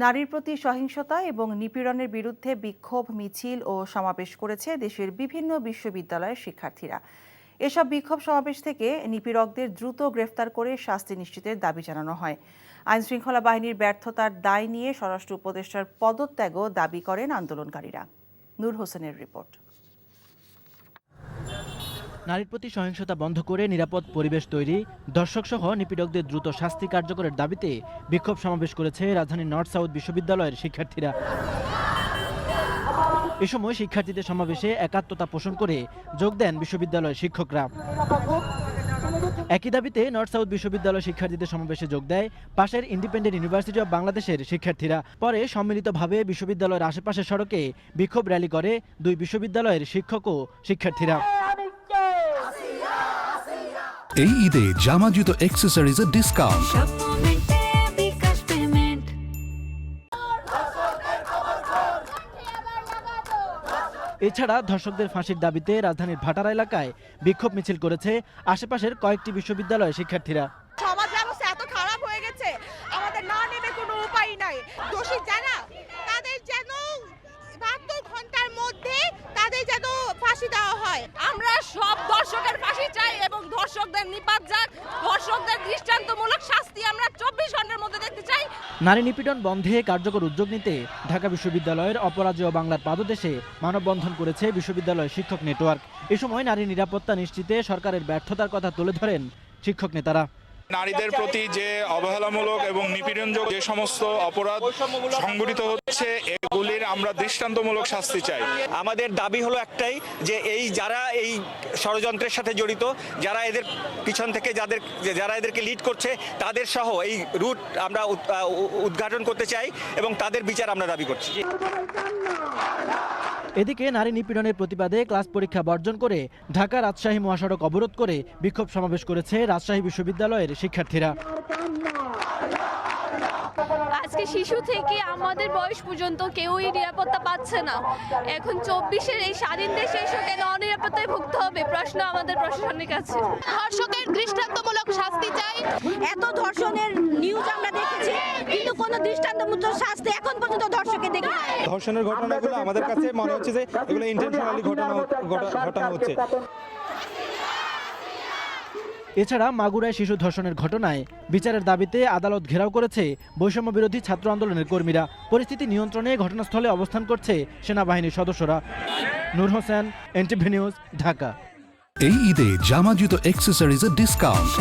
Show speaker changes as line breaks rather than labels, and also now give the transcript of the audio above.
নারীর প্রতি সহিংসতা এবং নিপীড়নের বিরুদ্ধে বিক্ষোভ মিছিল ও সমাবেশ করেছে দেশের বিভিন্ন বিশ্ববিদ্যালয়ের শিক্ষার্থীরা। এসব বিক্ষোভ সমাবেশ থেকে নিপীড়কদের দ্রুত গ্রেফতার করে শাস্তি নিশ্চিতের দাবি জানানো হয়। আইনশৃঙ্খলা বাহিনীর ব্যর্থতার দায় নিয়ে স্বরাষ্ট্র উপদেষ্টার পদত্যাগও দাবি করেন আন্দোলনকারীরা। নূর হোসেনের রিপোর্ট।
নারীর প্রতি সহিংসতা বন্ধ করে নিরাপদ পরিবেশ তৈরি, দর্শকসহ নিপীড়কদের দ্রুত শাস্তি কার্যকরের দাবিতে বিক্ষোভ সমাবেশ করেছে রাজধানীর নর্থ সাউথ বিশ্ববিদ্যালয়ের শিক্ষার্থীরা। এ সময় শিক্ষার্থীদের সমাবেশে একাত্মতা পোষণ করে যোগ দেন বিশ্ববিদ্যালয়ের শিক্ষকরা। একই দাবিতে নর্থ সাউথ বিশ্ববিদ্যালয় শিক্ষার্থীদের সমাবেশে যোগ দেয় পাশের ইন্ডিপেন্ডেন্ট ইউনিভার্সিটি অব বাংলাদেশের শিক্ষার্থীরা। পরে সম্মিলিতভাবে বিশ্ববিদ্যালয়ের আশেপাশের সড়কে বিক্ষোভ র্যালি করে দুই বিশ্ববিদ্যালয়ের শিক্ষক ও শিক্ষার্থীরা।
এই ঈদে জামা জুতো অ্যাক্সেসরিজের ডিসকাউন্ট।
এছাড়া ধর্ষকদের ফাঁসির দাবিতে রাজধানীর ভাটারা এলাকায় বিক্ষোভ মিছিল করেছে আশেপাশের কয়েকটি বিশ্ববিদ্যালয়ের শিক্ষার্থীরা।
সমাজ ব্যবস্থা এত খারাপ হয়ে গেছে, আমাদের না নেবে কোনো উপায় নাই। দোষী যারা তাদের যেন 72 ঘন্টার মধ্যে তাদের যেন ফাঁসি দেওয়া হয়।
আমরা সব ধর্ষকের ফাঁসি চাই এবং ধর্ষকদের নিপাত যাক, ধর্ষকদের দৃষ্টান্তমূলক শাস্তি আমরা 24 ঘন্টার মধ্যে দেখতে চাই।
নারী নিপীড়ন বন্ধে কার্যকর উদ্যোগ নিতে ঢাকা বিশ্ববিদ্যালয়ের অপরাজেয় বাংলার পাদদেশে মানববন্ধন করেছে বিশ্ববিদ্যালয় শিক্ষক নেটওয়ার্ক। এ সময় নারী নিরাপত্তা নিশ্চিতে সরকারের ব্যর্থতার কথা তুলে ধরেন শিক্ষক নেতারা।
নারীদের প্রতি যে অবহেলামূলক এবং নিপীড়নযোগ্য যে সমস্ত অপরাধ সংঘটিত হচ্ছে, এগুলির আমরা দৃষ্টান্তমূলক শাস্তি চাই।
আমাদের দাবি হলো একটাই, যে যারা এই ষড়যন্ত্রের সাথে জড়িত, যারা এদের পিছন থেকে যারা এদেরকে লিড করছে, তাদের সহ এই রুট আমরা উদ্ঘাটন করতে চাই এবং তাদের বিচার আমরা দাবি করছি।
এদিকে নারী নিপীড়নের প্রতিবাদে ক্লাস পরীক্ষা বর্জন করে ঢাকা রাজশাহী মহাসড়ক অবরোধ করে বিক্ষোভ সমাবেশ করেছে রাজশাহী বিশ্ববিদ্যালয়ের শিক্ষার্থীরা।
আজকে শিশু থেকে আমাদের বয়স পর্যন্ত কেউই নিরাপত্তা পাচ্ছে না। এখন 24-এর এই স্বাধীন দেশে এসে কেন অনিরাপত্তায় ভুগতে হবে, প্রশ্ন আমাদের প্রশাসনের কাছে।
ধর্ষকের দৃষ্টান্তমূলক শাস্তি চাই। এত ধর্ষণের নিউজ আমরা দেখেছি, কিন্তু কোনো দৃষ্টান্তমূলক শাস্তি এখন পর্যন্ত ধর্ষকের দেখি নাই।
ধর্ষণের ঘটনাগুলো আমাদের কাছে মনে হচ্ছে যে এগুলো ইন্টেনশনালি ঘটনা হচ্ছে।
এছাড়া মাগুরায় শিশু ধর্ষণের ঘটনায় বিচারের দাবিতে আদালত ঘেরাও করেছে বৈষম্য বিরোধী ছাত্র আন্দোলনের কর্মীরা। পরিস্থিতি নিয়ন্ত্রণে ঘটনাস্থলে অবস্থান করছে সেনাবাহিনীর সদস্যরা। নূর হোসেন, এনটিভি নিউজ, ঢাকা।
এই ঈদে জামা জুতো অ্যাক্সেসরিজের ডিসকাউন্ট।